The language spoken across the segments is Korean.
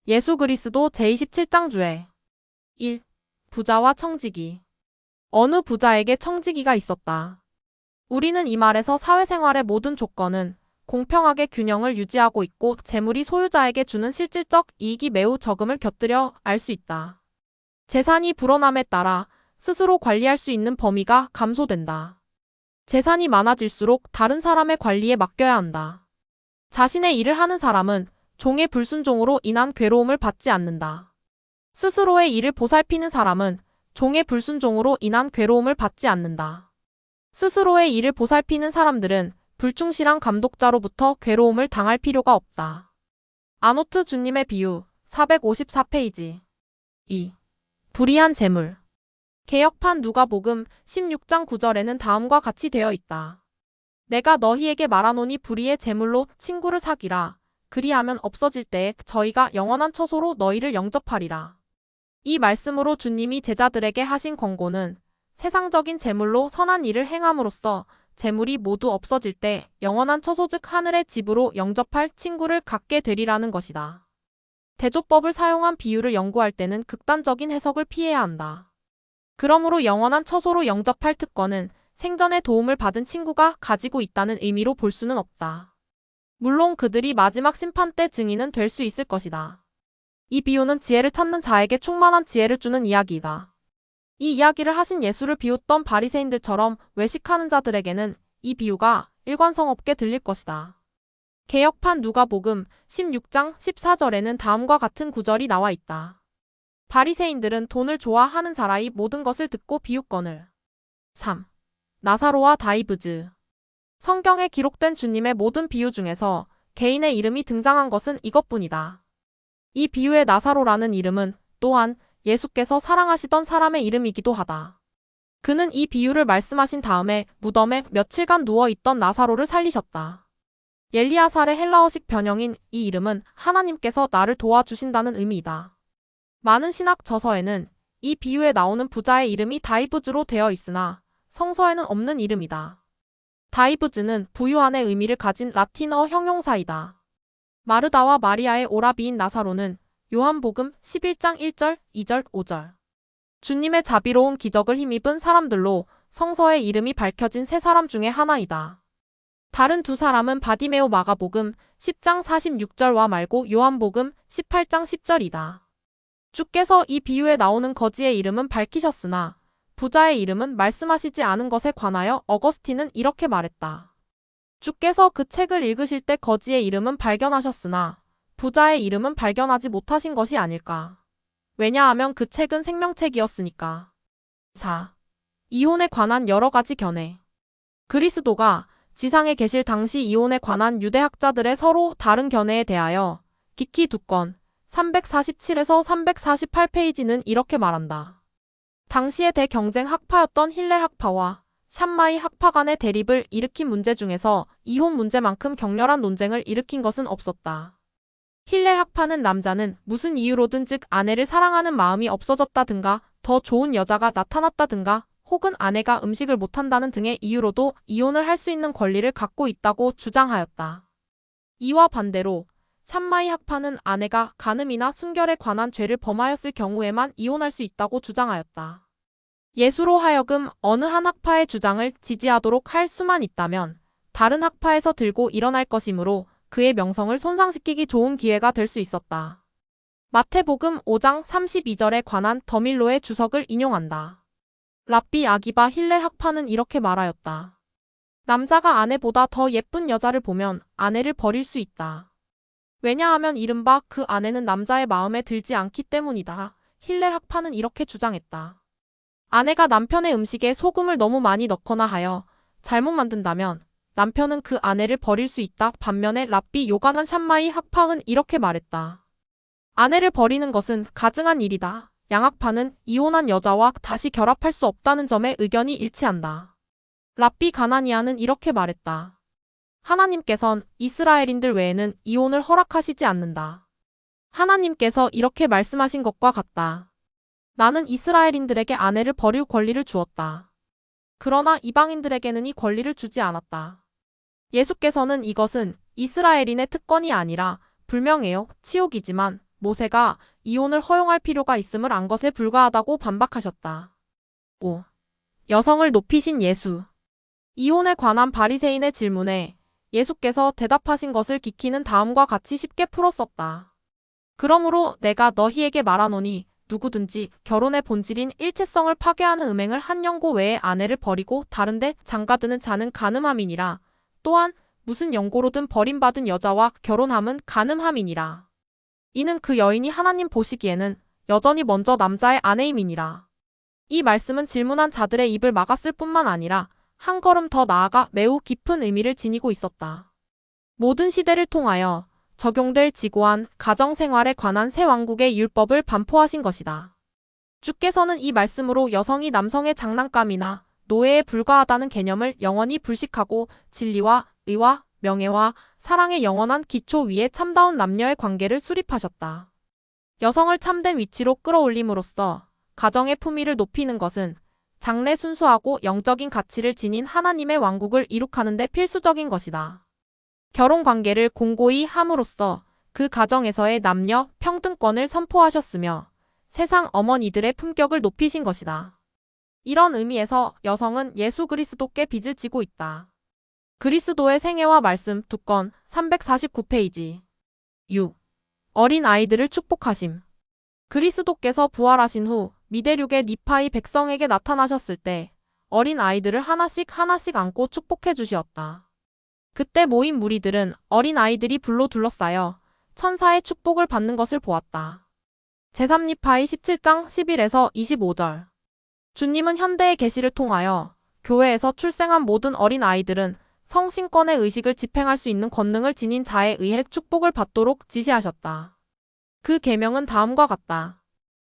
예수 그리스도 제27장 주에 1. 부자와 청지기. 어느 부자에게 청지기가 있었다. 우리는 이 말에서 사회생활의 모든 조건은 공평하게 균형을 유지하고 있고 재물이 소유자에게 주는 실질적 이익이 매우 적음을 곁들여 알 수 있다. 재산이 불어남에 따라 스스로 관리할 수 있는 범위가 감소된다. 재산이 많아질수록 다른 사람의 관리에 맡겨야 한다. 자신의 일을 하는 사람은 종의 불순종으로 인한 괴로움을 받지 않는다. 스스로의 일을 보살피는 사람은 종의 불순종으로 인한 괴로움을 받지 않는다. 스스로의 일을 보살피는 사람들은 불충실한 감독자로부터 괴로움을 당할 필요가 없다. 아노트 주님의 비유 454페이지 2. 불의한 재물. 개역판 누가복음 16장 9절에는 다음과 같이 되어 있다. 내가 너희에게 말하노니 불의의 재물로 친구를 사기라. 그리하면 없어질 때에 저희가 영원한 처소로 너희를 영접하리라. 이 말씀으로 주님이 제자들에게 하신 권고는 세상적인 재물로 선한 일을 행함으로써 재물이 모두 없어질 때 영원한 처소 즉 하늘의 집으로 영접할 친구를 갖게 되리라는 것이다. 대조법을 사용한 비유를 연구할 때는 극단적인 해석을 피해야 한다. 그러므로 영원한 처소로 영접할 특권은 생전에 도움을 받은 친구가 가지고 있다는 의미로 볼 수는 없다. 물론 그들이 마지막 심판 때 증인은 될 수 있을 것이다. 이 비유는 지혜를 찾는 자에게 충만한 지혜를 주는 이야기이다. 이 이야기를 하신 예수를 비웃던 바리새인들처럼 외식하는 자들에게는 이 비유가 일관성 없게 들릴 것이다. 개역판 누가복음 16장 14절에는 다음과 같은 구절이 나와 있다. 바리새인들은 돈을 좋아하는 자라이 모든 것을 듣고 비웃거늘. 3. 나사로와 다이브즈. 성경에 기록된 주님의 모든 비유 중에서 개인의 이름이 등장한 것은 이것뿐이다. 이 비유의 나사로라는 이름은 또한 예수께서 사랑하시던 사람의 이름이기도 하다. 그는 이 비유를 말씀하신 다음에 무덤에 며칠간 누워있던 나사로를 살리셨다. 엘리아살의 헬라어식 변형인 이 이름은 하나님께서 나를 도와주신다는 의미이다. 많은 신학 저서에는 이 비유에 나오는 부자의 이름이 다이브즈로 되어 있으나 성서에는 없는 이름이다. 다이브즈는 부유한의 의미를 가진 라틴어 형용사이다. 마르다와 마리아의 오라비인 나사로는 요한복음 11장 1절, 2절, 5절. 주님의 자비로운 기적을 힘입은 사람들로 성서의 이름이 밝혀진 세 사람 중에 하나이다. 다른 두 사람은 바디메오 마가복음 10장 46절과 말고 요한복음 18장 10절이다. 주께서 이 비유에 나오는 거지의 이름은 밝히셨으나 부자의 이름은 말씀하시지 않은 것에 관하여 어거스틴은 이렇게 말했다. 주께서 그 책을 읽으실 때 거지의 이름은 발견하셨으나 부자의 이름은 발견하지 못하신 것이 아닐까. 왜냐하면 그 책은 생명책이었으니까. 4. 이혼에 관한 여러 가지 견해. 그리스도가 지상에 계실 당시 이혼에 관한 유대학자들의 서로 다른 견해에 대하여 기키 2건 347에서 348페이지는 이렇게 말한다. 당시의 대경쟁 학파였던 힐렐 학파와 샴마이 학파 간의 대립을 일으킨 문제 중에서 이혼 문제만큼 격렬한 논쟁을 일으킨 것은 없었다. 힐렐 학파는 남자는 무슨 이유로든 즉 아내를 사랑하는 마음이 없어졌다든가 더 좋은 여자가 나타났다든가 혹은 아내가 음식을 못한다는 등의 이유로도 이혼을 할 수 있는 권리를 갖고 있다고 주장하였다. 이와 반대로 샴마이 학파는 아내가 간음이나 순결에 관한 죄를 범하였을 경우에만 이혼할 수 있다고 주장하였다. 예수로 하여금 어느 한 학파의 주장을 지지하도록 할 수만 있다면 다른 학파에서 들고 일어날 것이므로 그의 명성을 손상시키기 좋은 기회가 될 수 있었다. 마태복음 5장 32절에 관한 더밀로의 주석을 인용한다. 랍비 아기바 힐렐 학파는 이렇게 말하였다. 남자가 아내보다 더 예쁜 여자를 보면 아내를 버릴 수 있다. 왜냐하면 이른바 그 아내는 남자의 마음에 들지 않기 때문이다. 힐렐 학파는 이렇게 주장했다. 아내가 남편의 음식에 소금을 너무 많이 넣거나 하여 잘못 만든다면 남편은 그 아내를 버릴 수 있다. 반면에 랍비 요가난 샴마이 학파는 이렇게 말했다. 아내를 버리는 것은 가증한 일이다. 양학파는 이혼한 여자와 다시 결합할 수 없다는 점에 의견이 일치한다. 랍비 가나니아는 이렇게 말했다. 하나님께선 이스라엘인들 외에는 이혼을 허락하시지 않는다. 하나님께서 이렇게 말씀하신 것과 같다. 나는 이스라엘인들에게 아내를 버릴 권리를 주었다. 그러나 이방인들에게는 이 권리를 주지 않았다. 예수께서는 이것은 이스라엘인의 특권이 아니라 불명예요, 치욕이지만 모세가 이혼을 허용할 필요가 있음을 안 것에 불과하다고 반박하셨다. 5. 여성을 높이신 예수. 이혼에 관한 바리새인의 질문에 예수께서 대답하신 것을 기키는 다음과 같이 쉽게 풀었었다. 그러므로 내가 너희에게 말하노니 누구든지 결혼의 본질인 일체성을 파괴하는 음행을 한 영고 외에 아내를 버리고 다른데 장가드는 자는 간음함이니라. 또한 무슨 영고로든 버림받은 여자와 결혼함은 간음함이니라. 이는 그 여인이 하나님 보시기에는 여전히 먼저 남자의 아내임이니라. 이 말씀은 질문한 자들의 입을 막았을 뿐만 아니라 한 걸음 더 나아가 매우 깊은 의미를 지니고 있었다. 모든 시대를 통하여 적용될 지고한 가정생활에 관한 새 왕국의 율법을 반포하신 것이다. 주께서는 이 말씀으로 여성이 남성의 장난감이나 노예에 불과하다는 개념을 영원히 불식하고 진리와 의와 명예와 사랑의 영원한 기초 위에 참다운 남녀의 관계를 수립하셨다. 여성을 참된 위치로 끌어올림으로써 가정의 품위를 높이는 것은 장래 순수하고 영적인 가치를 지닌 하나님의 왕국을 이룩하는 데 필수적인 것이다. 결혼관계를 공고히 함으로써 그 가정에서의 남녀 평등권을 선포하셨으며 세상 어머니들의 품격을 높이신 것이다. 이런 의미에서 여성은 예수 그리스도께 빚을 지고 있다. 그리스도의 생애와 말씀 2권 349페이지 6. 어린 아이들을 축복하심. 그리스도께서 부활하신 후 미대륙의 니파이 백성에게 나타나셨을 때 어린 아이들을 하나씩 안고 축복해 주시었다. 그때 모인 무리들은 어린 아이들이 불로 둘러싸여 천사의 축복을 받는 것을 보았다. 제3니파이 17장 11에서 25절. 주님은 현대의 계시를 통하여 교회에서 출생한 모든 어린 아이들은 성신권의 의식을 집행할 수 있는 권능을 지닌 자에 의해 축복을 받도록 지시하셨다. 그 계명은 다음과 같다.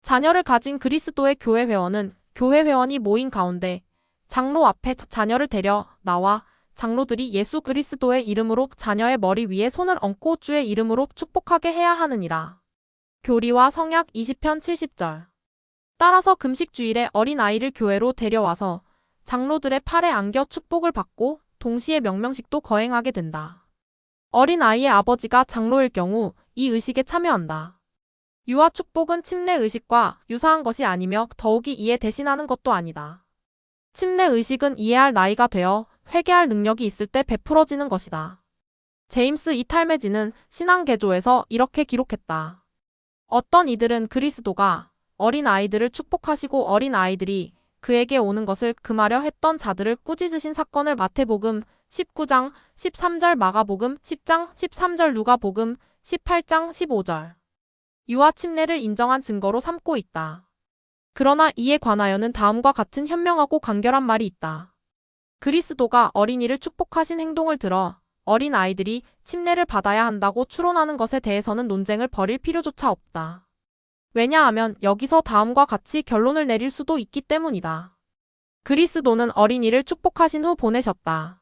자녀를 가진 그리스도의 교회 회원은 교회 회원이 모인 가운데 장로 앞에 자녀를 데려 나와 장로들이 예수 그리스도의 이름으로 자녀의 머리 위에 손을 얹고 주의 이름으로 축복하게 해야 하느니라. 교리와 성약 20편 70절. 따라서 금식주일에 어린 아이를 교회로 데려와서 장로들의 팔에 안겨 축복을 받고 동시에 명명식도 거행하게 된다. 어린 아이의 아버지가 장로일 경우 이 의식에 참여한다. 유아 축복은 침례 의식과 유사한 것이 아니며 더욱이 이에 대신하는 것도 아니다. 침례 의식은 이해할 나이가 되어 회개할 능력이 있을 때 베풀어지는 것이다. 제임스 이 탈메지는 신앙개조에서 이렇게 기록했다. 어떤 이들은 그리스도가 어린 아이들을 축복하시고 어린 아이들이 그에게 오는 것을 금하려 했던 자들을 꾸짖으신 사건을 마태복음 19장 13절, 마가복음 10장 13절, 누가복음 18장 15절. 유아 침례를 인정한 증거로 삼고 있다. 그러나 이에 관하여는 다음과 같은 현명하고 간결한 말이 있다. 그리스도가 어린이를 축복하신 행동을 들어 어린 아이들이 침례를 받아야 한다고 추론하는 것에 대해서는 논쟁을 벌일 필요조차 없다. 왜냐하면 여기서 다음과 같이 결론을 내릴 수도 있기 때문이다. 그리스도는 어린이를 축복하신 후 보내셨다.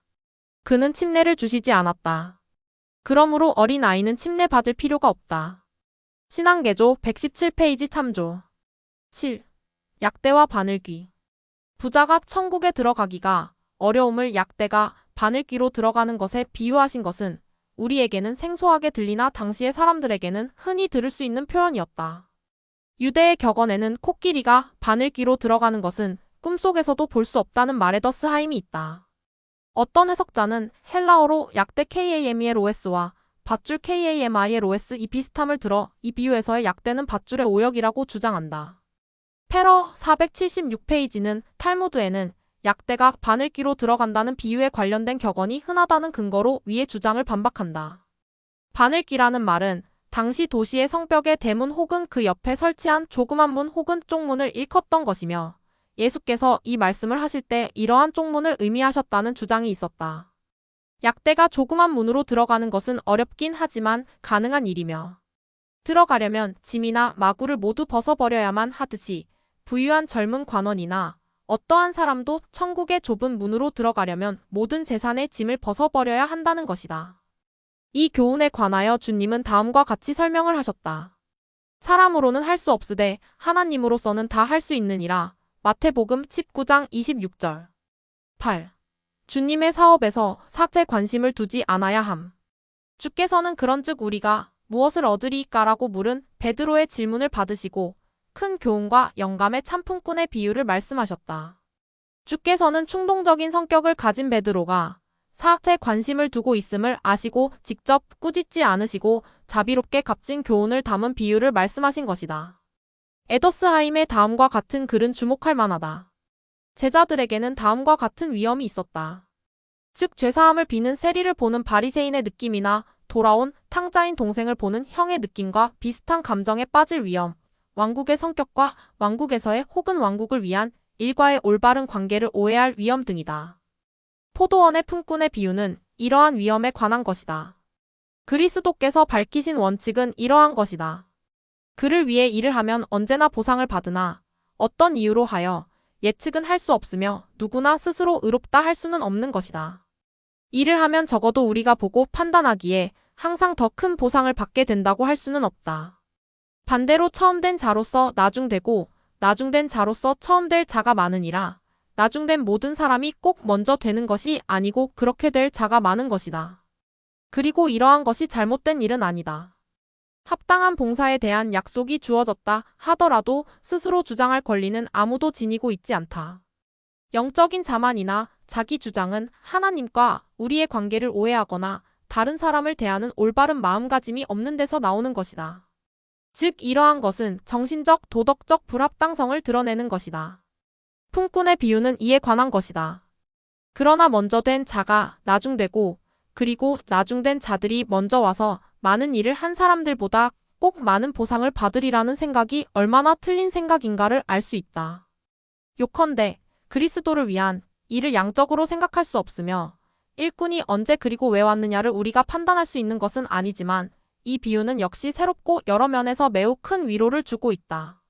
그는 침례를 주시지 않았다. 그러므로 어린 아이는 침례 받을 필요가 없다. 신앙개조 117페이지 참조. 7. 약대와 바늘귀. 부자가 천국에 들어가기가 어려움을 약대가 바늘귀로 들어가는 것에 비유하신 것은 우리에게는 생소하게 들리나 당시의 사람들에게는 흔히 들을 수 있는 표현이었다. 유대의 격언에는 코끼리가 바늘귀로 들어가는 것은 꿈속에서도 볼 수 없다는 말에 더 쓰하임이 있다. 어떤 해석자는 헬라어로 약대 KAMELOS와 밧줄 KAMILOS 이 비슷함을 들어 이 비유에서의 약대는 밧줄의 오역이라고 주장한다. 페러 476페이지는 탈무드에는 약대가 바늘귀로 들어간다는 비유에 관련된 격언이 흔하다는 근거로 위의 주장을 반박한다. 바늘귀라는 말은 당시 도시의 성벽의 대문 혹은 그 옆에 설치한 조그만 문 혹은 쪽문을 일컫던 것이며 예수께서 이 말씀을 하실 때 이러한 쪽문을 의미하셨다는 주장이 있었다. 약대가 조그만 문으로 들어가는 것은 어렵긴 하지만 가능한 일이며 들어가려면 짐이나 마구를 모두 벗어버려야만 하듯이 부유한 젊은 관원이나 어떠한 사람도 천국의 좁은 문으로 들어가려면 모든 재산의 짐을 벗어버려야 한다는 것이다. 이 교훈에 관하여 주님은 다음과 같이 설명을 하셨다. 사람으로는 할 수 없으되 하나님으로서는 다 할 수 있느니라. 마태복음 19장 26절. 8. 주님의 사업에서 사제 관심을 두지 않아야 함. 주께서는 그런즉 우리가 무엇을 얻으리이까라고 물은 베드로의 질문을 받으시고 큰 교훈과 영감의 참품꾼의 비유를 말씀하셨다. 주께서는 충동적인 성격을 가진 베드로가 사학에 관심을 두고 있음을 아시고 직접 꾸짖지 않으시고 자비롭게 값진 교훈을 담은 비유를 말씀하신 것이다. 에더스하임의 다음과 같은 글은 주목할 만하다. 제자들에게는 다음과 같은 위험이 있었다. 즉 죄사함을 비는 세리를 보는 바리새인의 느낌이나 돌아온 탕자인 동생을 보는 형의 느낌과 비슷한 감정에 빠질 위험, 왕국의 성격과 왕국에서의 혹은 왕국을 위한 일과의 올바른 관계를 오해할 위험 등이다. 포도원의 품꾼의 비유는 이러한 위험에 관한 것이다. 그리스도께서 밝히신 원칙은 이러한 것이다. 그를 위해 일을 하면 언제나 보상을 받으나 어떤 이유로 하여 예측은 할 수 없으며 누구나 스스로 의롭다 할 수는 없는 것이다. 일을 하면 적어도 우리가 보고 판단하기에 항상 더 큰 보상을 받게 된다고 할 수는 없다. 반대로 처음 된 자로서 나중되고 나중된 자로서 처음 될 자가 많으니라. 나중된 모든 사람이 꼭 먼저 되는 것이 아니고 그렇게 될 자가 많은 것이다. 그리고 이러한 것이 잘못된 일은 아니다. 합당한 봉사에 대한 약속이 주어졌다 하더라도 스스로 주장할 권리는 아무도 지니고 있지 않다. 영적인 자만이나 자기 주장은 하나님과 우리의 관계를 오해하거나 다른 사람을 대하는 올바른 마음가짐이 없는 데서 나오는 것이다. 즉 이러한 것은 정신적, 도덕적 불합당성을 드러내는 것이다. 품꾼의 비유는 이에 관한 것이다. 그러나 먼저 된 자가 나중되고 그리고 나중된 자들이 먼저 와서 많은 일을 한 사람들보다 꼭 많은 보상을 받으리라는 생각이 얼마나 틀린 생각인가를 알 수 있다. 요컨대 그리스도를 위한 일을 양적으로 생각할 수 없으며 일꾼이 언제 그리고 왜 왔느냐를 우리가 판단할 수 있는 것은 아니지만 이 비유는 역시 새롭고 여러 면에서 매우 큰 위로를 주고 있다.